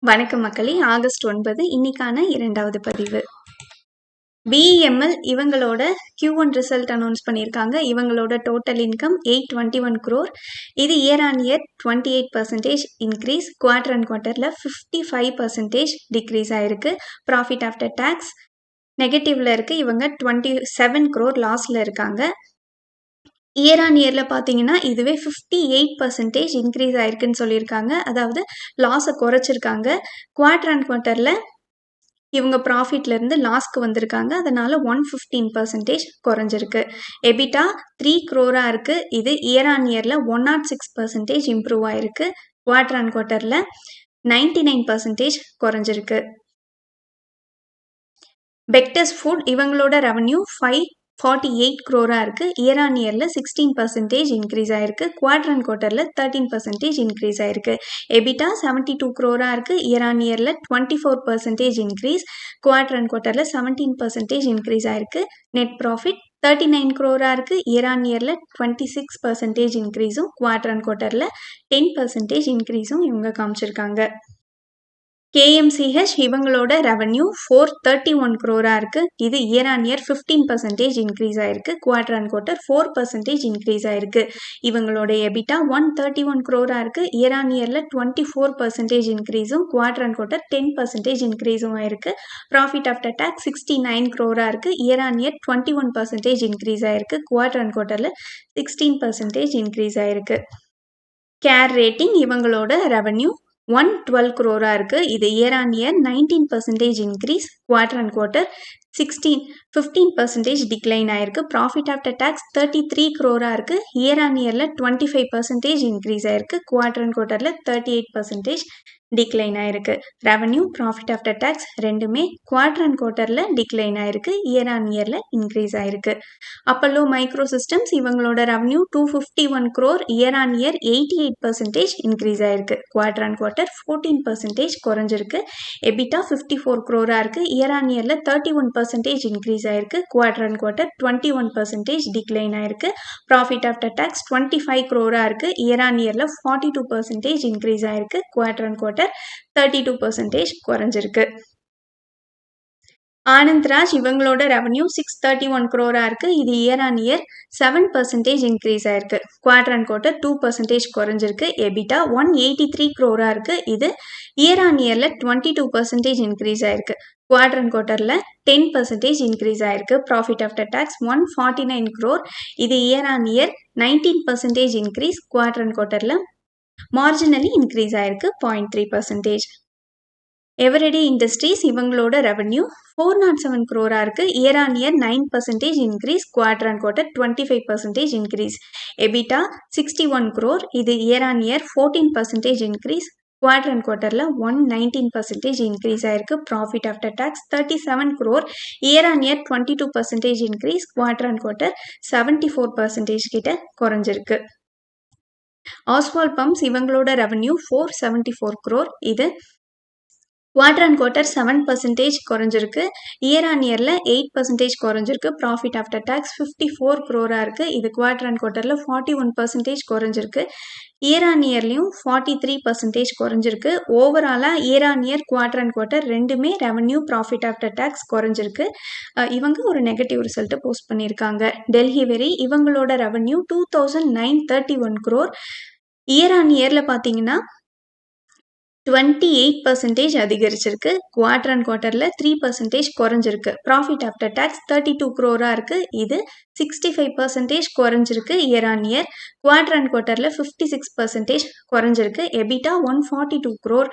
வணக்கம் மக்களே. ஆகஸ்ட் 9 இன்னைக்கான 2வது பதிவு. BEML இவங்களோட Q1 ரிசல்ட் அனௌன்ஸ் பண்ணியிருக்காங்க. இவங்களோட டோட்டல் இன்கம் 821 crore. இது year on year 28% increase, quarter and குவார்டரில் 55% டிக்ரீஸ் ஆயிருக்கு. ப்ராஃபிட் ஆஃப்டர் டேக்ஸ் நெகட்டிவ்ல இருக்கு. இவங்க 27 crore லாஸில் இருக்காங்க. இயர் ஆன் இயரில் பார்த்தீங்கன்னா இதுவே 58% இன்க்ரீஸ் ஆயிருக்குன்னு சொல்லியிருக்காங்க. அதாவது லாஸை குறைச்சிருக்காங்க. குவார்டர் அண்ட் குவார்ட்டரில் இவங்க ப்ராஃபிட்லேருந்து லாஸ்க்கு வந்திருக்காங்க. அதனால் 115% குறைஞ்சிருக்கு. எபிட்டா 3 crore இருக்குது. இது இயர் ஆன் இயரில் 106% இம்ப்ரூவ் ஆயிருக்கு. குவார்டர் அண்ட் குவார்ட்டரில் 99% குறைஞ்சிருக்கு. பெக்டஸ் ஃபுட் இவங்களோட ரெவன்யூ 548 crore இருக்குது. இயர் ஆன் இயரில் 16% இன்க்ரீஸ் ஆயிருக்கு. குவார்டர் அண்ட் குவார்ட்டரில் 13% இன்க்ரீஸ் ஆயிருக்கு. எபிட்டா 72 crore இருக்குது. இயர் ஆன் இயரில் 24% இன்க்ரீஸ், குவார்டர் அண்ட் குவார்ட்டரில் 17% இன்க்ரீஸ் ஆயிருக்கு. நெட் ப்ராஃபிட் 39 crore இருக்குது. இயர் ஆன் இயரில் 26% இன்க்ரீஸும், குவார்டர் அண்ட் குவார்ட்டரில் 10% இன்க்ரீஸும் இவங்க காமிச்சிருக்காங்க. KMCH இவங்களோட ரெவன்யூ 431 crore இருக்குது. இது இயர் ஆன் இயர் 15% இன்க்ரீஸ் ஆயிருக்கு. குவார்டர் அண்ட் குவார்ட்டர் 4% இன்க்ரீஸ் ஆயிருக்கு. இவங்களோட எபிட்டா 131 crore இருக்குது. இயர் ஆன் இயரில் 24% இன்க்ரீஸும், குவார்டர் அண்ட் குவார்ட்டர் 10% இன்க்ரீஸும் ஆயிருக்கு. ப்ராஃபிட் ஆஃப்டர் டேக்ஸ் 69 crore இருக்குது. இயர் ஆன் இயர் 21% இன்க்ரீஸ் ஆயிருக்கு. குவார்டர் அண்ட் குவார்ட்டரில் 16% இன்க்ரீஸ் ஆயிருக்கு. கேர் ரேட்டிங் இவங்களோட ரெவன்யூ 112 crore இருக்குது. இது year on year 19% increase, quarter and quarter 15% decline ஆயிருக்கு. ப்ராஃபிட் ஆஃப்டர் டேக்ஸ் 33 crore இருக்குது. இயர் ஆன் இயரில் 25% இன்க்ரீஸ் ஆயிருக்கு. குவார்டர் அண்ட் குவார்ட்டரில் 38% டிக்ளைன் ஆயிருக்கு. ரெவன்யூ, ப்ராஃபிட் ஆஃப்டர் டேக்ஸ் ரெண்டுமே குவார்டர் அண்ட் குவார்ட்டரில் டிக்ளைன் ஆயிருக்கு. இயர் ஆன் இயரில் இன்க்ரீஸ் ஆயிருக்கு. அப்பல்லோ மைக்ரோ சிஸ்டம்ஸ் இவங்களோட revenue 251 crore, year on year 88% increase ஆயிருக்கு. குவார்டர் அண்ட் குவார்ட்டர் 14% குறைஞ்சிருக்கு. எபிட்டா 54 crore இருக்குது. இயர் ஆன் இயரில் 31% இன்க்ரீஸ் ஆயிருக்கு. குவார்டர் அண்ட் குவார்ட்டர் 21% டிக்ளைன் ஆயிருக்கு. ப்ராஃபிட் ஆஃப்டர் டேக்ஸ் 25 crore இருக்குது. இயர் ஆன் இயரில் 42% இன்க்ரீஸ் ஆயிருக்கு. குவார்டர் அண்ட் குவார்ட்டர் 32% குறைஞ்சிருக்கு. ஆனந்த்ராஜ் இவங்களோட ரெவன்யூ 631 crore இருக்குது. இது இயர் ஆன் இயர் 7% இன்க்ரீஸ் ஆயிருக்கு. குவார்டர் அண்ட் குவார்ட்டர் 2% குறைஞ்சிருக்கு. எபிட்டா 183 crore இருக்குது. இது இயர் ஆன் இயரில் 22% இன்க்ரீஸ் ஆயிருக்கு. குவார்டர் அண்ட் குவார்ட்டரில் 10% இன்க்ரீஸ் ஆயிருக்கு. Profit after tax 149 crore. இது year on year 19% increase, quarter and குவார்ட்டரில் மார்ஜினலி இன்க்ரீஸ் ஆயிருக்கு 0.3%. எவரிடே இண்டஸ்ட்ரீஸ் இவங்களோட ரெவன்யூ 407 crore இருக்குது. Year on year 9% increase, quarter and quarter 25% increase. EBITDA 61 crore. இது year on year 14% increase, quarter and குவார்ட்டரில் 119% increase ஆயிருக்கு. Profit after tax 37 crore. Year on year 22% increase, quarter and quarter 74% கிட்ட குறைஞ்சிருக்கு. ஆஸ்வால் bumps இவங்களோட revenue 474 crore. இது quarter and quarter 7% குறைஞ்சிருக்கு. Year on இயரில் 8% குறைஞ்சிருக்கு. ப்ராஃபிட் ஆஃப்டர் டேக்ஸ் 54 crore இருக்குது. இது குவார்டர் அண்ட் குவார்ட்டரில் 41% குறைஞ்சிருக்கு. இயர் ஆன் இயர்லையும் 43% குறைஞ்சிருக்கு. ஓவராலாக year on year, quarter and quarter ரெண்டுமே ரெவன்யூ, ப்ராஃபிட் ஆஃப்டர் டேக்ஸ் குறைஞ்சிருக்கு. இவங்க ஒரு நெகட்டிவ் ரிசல்ட்டை போஸ்ட் பண்ணியிருக்காங்க. டெல்லி வெரி இவங்களோட ரெவன்யூ 2931 crore. இயர் ஆன் இயரில் பார்த்தீங்கன்னா 28% அதிகரிச்சிருக்கு. குவார்டர் அண்ட் குவார்ட்டரில் 3% குறைஞ்சிருக்கு. ப்ராஃபிட் ஆஃப்டர் டேக்ஸ் 32 crore இருக்குது. இது 65% குறைஞ்சிருக்கு year on year. Quarter and குவார்ட்டரில் 56% குறைஞ்சிருக்கு. EBITDA 142 crore.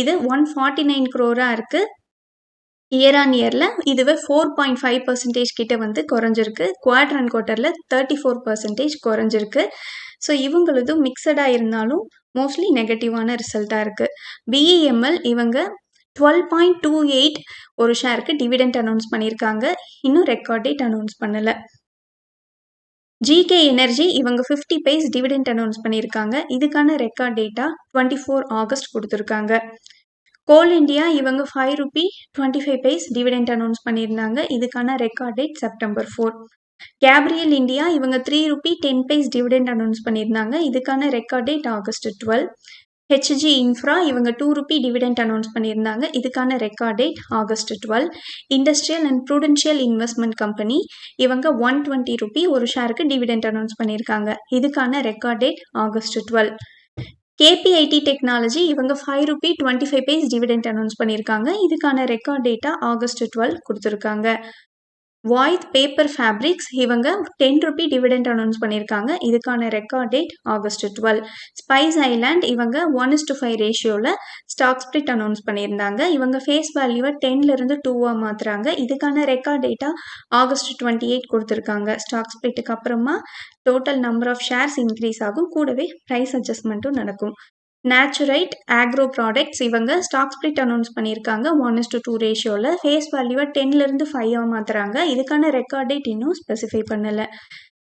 இது 149 crore இருக்குது இயர் ஆன் இயரில். இதுவே 4.5% கிட்ட வந்து குறைஞ்சிருக்கு. குவார்டர் அண்ட் குவார்ட்டரில் 34% குறைஞ்சிருக்கு. ஸோ இவங்களது மிக்சடாக இருந்தாலும் மோஸ்ட்லி நெகட்டிவான ரிசல்ட்டாக இருக்குது. BEML இவங்க 12.28 ஒரு ஷேருக்கு டிவிடெண்ட் அனௌன்ஸ் பண்ணியிருக்காங்க. இன்னும் ரெக்கார்ட் டேட் அனௌன்ஸ் பண்ணலை. GK எனர்ஜி இவங்க 50 paise டிவிடெண்ட் அனௌன்ஸ் பண்ணியிருக்காங்க. இதுக்கான ரெக்கார்ட் டேட்டாக 24 ஆகஸ்ட் கொடுத்துருக்காங்க. கோல் இண்டியா இவங்க 5 rupee 25 paise டிவிடெண்ட் அனௌன்ஸ் பண்ணியிருந்தாங்க. இதுக்கான record date September 4. Gabriel India இவங்க 3 rupee 10 paise டிவிடெண்ட் அனௌன்ஸ் பண்ணியிருந்தாங்க. இதுக்கான record date August 12. HG infra இவங்க 2 ரூபி டிவிடெண்ட் அனௌன்ஸ் பண்ணியிருந்தாங்க. இதுக்கான record date August 12. Industrial and Prudential investment company இவங்க 120 ரூபி ஒரு ஷேருக்கு டிவிடெண்ட் அனௌன்ஸ் பண்ணியிருக்காங்க. இதுக்கான record date August 12. KPIT technology இவங்க 5 ரூபி 25 பைஸ் டிவிடெண்ட் அனௌன்ஸ் பண்ணியிருக்காங்க. இதுக்கான ரெக்கார்ட் டேட்டா ஆகஸ்ட் 12 கொடுத்துருக்காங்க. வாய்த் பேப்பர் ஃபேப்ரிக்ஸ் இவங்க 10 ரூபி டிவிடெண்ட் அனௌன்ஸ் பண்ணியிருக்காங்க. இதுக்கான record date August 12. Spice Island இவங்க 1:5 ரேஷியோவில் ஸ்டாக் ஸ்பிளிட் அனௌன்ஸ் பண்ணியிருந்தாங்க. இவங்க ஃபேஸ் வேல்யூவை 10லிருந்து 2 மாற்றுறாங்க. இதுக்கான ரெக்கார்ட் டேட்டா ஆகஸ்ட் 28 கொடுத்துருக்காங்க. ஸ்டாக் ஸ்பிளிட்டுக்கு அப்புறமா total number of shares increase ஆகும், கூடவே ப்ரைஸ் அட்ஜஸ்ட்மெண்ட்டும் நடக்கும். நேச்சுரைட் ஆக்ரோ ப்ராடக்ட்ஸ் இவங்க ஸ்டாக் ஸ்பிளிட் அனௌன்ஸ் பண்ணியிருக்காங்க 1:2 ரேஷியோவில். ஃபேஸ் வேல்யூவை 10லிருந்து 5 மாற்றுறாங்க. இதுக்கான ரெக்கார்ட் டேட் இன்னும் ஸ்பெசிஃபை பண்ணலை.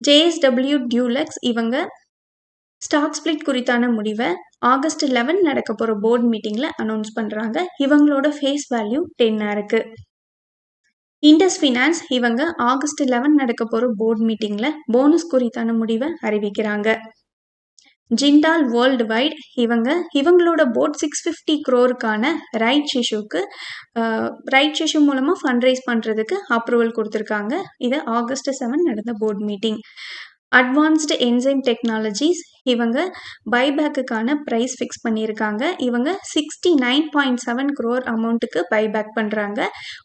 JSW டியூலக்ஸ் இவங்க ஸ்டாக் ஸ்பிளிட் குறித்தான முடிவை ஆகஸ்ட் 11 நடக்க போகிற போர்டு மீட்டிங்கில் அனௌன்ஸ் பண்ணுறாங்க. இவங்களோட ஃபேஸ் வேல்யூ 10 இருக்குது. இண்டஸ் ஃபினான்ஸ் இவங்க ஆகஸ்ட் 11 நடக்க போகிற போர்டு மீட்டிங்கில் போனஸ் குறித்தான முடிவை அறிவிக்கிறாங்க. ஜிண்டால் வேர்ல்டு வைட் இவங்களோட போர்ட் 650 crore ரைட் இஷ்யூ மூலமாக ஃபண்ட் ரைஸ் பண்ணுறதுக்கு அப்ரூவல் கொடுத்துருக்காங்க. இது ஆகஸ்ட் 7 நடந்த board meeting. Advanced Enzyme Technologies இவங்க பைபேக்குக்கான ப்ரைஸ் ஃபிக்ஸ் பண்ணியிருக்காங்க. இவங்க 69.7 crore அமௌண்ட்டுக்கு பைபேக் பண்ணுறாங்க.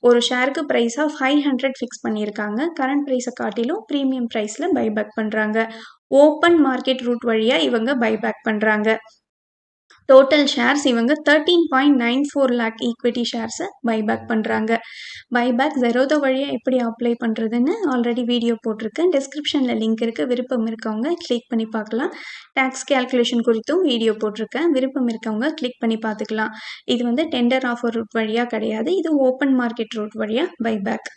ஒரு ஷேருக்கு ப்ரைஸாக 500 ஃபிக்ஸ் பண்ணியிருக்காங்க. கரண்ட் ப்ரைஸை காட்டிலும் ப்ரீமியம் ப்ரைஸில் பைபேக் பண்ணுறாங்க. ஓப்பன் மார்க்கெட் ரூட் வழியாக இவங்க பைபேக் பண்ணுறாங்க. டோட்டல் ஷேர்ஸ் இவங்க 13.94 lakh ஈக்விட்டி ஷேர்ஸை பைபேக் பண்ணுறாங்க. பைபேக் ஜெரோதா வழியாக எப்படி அப்ளை பண்ணுறதுன்னு ஆல்ரெடி வீடியோ போட்டிருக்கேன். டிஸ்கிரிப்ஷனில் லிங்க் இருக்குது. விருப்பம் இருக்கவங்க கிளிக் பண்ணி பார்க்கலாம். டேக்ஸ் கேல்குலேஷன் குறித்தும் வீடியோ போட்டிருக்கேன். விருப்பம் இருக்கவங்க கிளிக் பண்ணி பார்த்துக்கலாம். இது டெண்டர் ஆஃபர் ரூட் வழியாக கிடையாது. இது ஓப்பன் மார்க்கெட் ரூட் வழியாக buyback.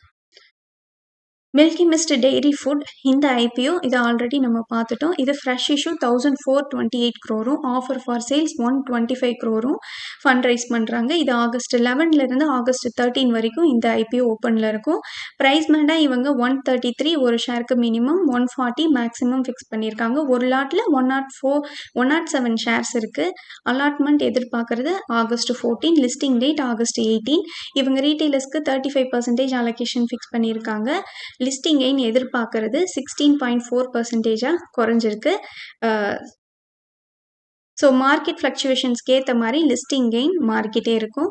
Milky Mist Dairy Food இந்த IPO இது ஆல்ரெடி நம்ம பார்த்துட்டோம். இது fresh issue 1428 crore, offer for sales 125 crore fund raise பண்ணுறாங்க. இது ஆகஸ்ட் 11லேருந்து ஆகஸ்ட் 13 வரைக்கும் இந்த IPO ஓப்பனில் இருக்கும். ப்ரைஸ் பேண்டாக இவங்க 133 ஒரு ஷேருக்கு மினிமம் 140 மேக்ஸிமம் ஃபிக்ஸ் பண்ணியிருக்காங்க. ஒரு லாட்டில் 107 ஷேர்ஸ் இருக்குது. அலாட்மெண்ட் எதிர்பார்க்குறது ஆகஸ்ட் 14, லிஸ்டிங் டேட் ஆகஸ்ட் 18. இவங்க ரீட்டெயிலர்ஸ்க்கு 35% அலோகேஷன் ஃபிக்ஸ் பண்ணியிருக்காங்க. லிஸ்டிங் கெயின் எதிர்பார்க்கறது 16.4% குறைஞ்சிருக்கு. ஸோ மார்க்கெட் ஃப்ளக்சுவேஷன்ஸ்க்கு ஏற்ற மாதிரி லிஸ்டிங் கெயின் மாறிக்கிட்டே இருக்கும்.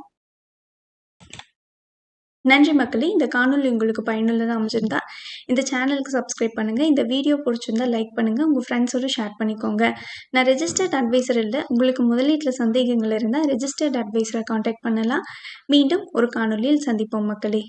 நன்றி மக்களே. இந்த காணொலி உங்களுக்கு பயனுள்ளதாக அமைச்சிருந்தா இந்த சேனலுக்கு சப்ஸ்கிரைப் பண்ணுங்கள். இந்த வீடியோ பிடிச்சிருந்தா லைக் பண்ணுங்கள். உங்கள் ஃப்ரெண்ட்ஸோடு ஷேர் பண்ணிக்கோங்க. நான் ரெஜிஸ்டர்ட் அட்வைசர் இல்லை. உங்களுக்கு முதலீட்டில் சந்தேகங்கள் இருந்தால் ரெஜிஸ்டர்ட் அட்வைசரை காண்டாக்ட் பண்ணலாம். மீண்டும் ஒரு காணொலியில் சந்திப்போம் மக்களே.